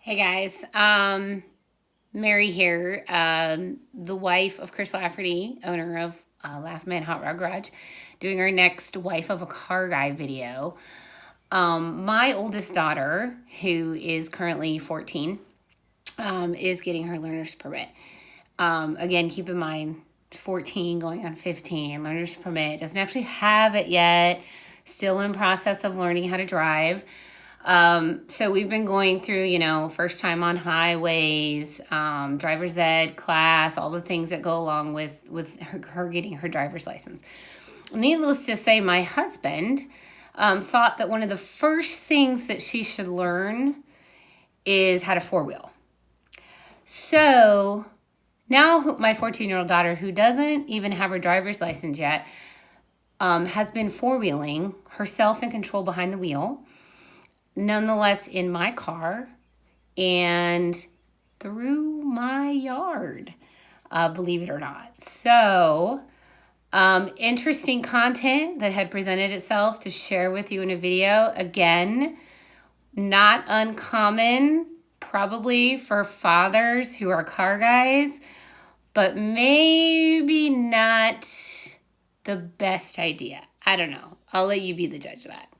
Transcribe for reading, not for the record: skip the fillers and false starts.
Hey guys, Mary here, the wife of Chris Lafferty, owner of Laffman Hot Rod Garage, doing our next Wife of a Car Guy video. My oldest daughter, who is currently 14, is getting her learner's permit. Again, keep in mind, 14 going on 15, learner's permit, doesn't actually have it yet, still in process of learning how to drive. So we've been going through, first time on highways, driver's ed class, all the things that go along with her getting her driver's license. Needless to say, my husband thought that one of the first things that she should learn is how to four-wheel. So now my 14-year-old daughter, who doesn't even have her driver's license yet, has been four-wheeling herself in control behind the wheel, nonetheless in my car and through my yard, believe it or not. So, interesting content that had presented itself to share with you in a video. Again, not uncommon, probably for fathers who are car guys, but maybe not the best idea. I don't know. I'll let you be the judge of that.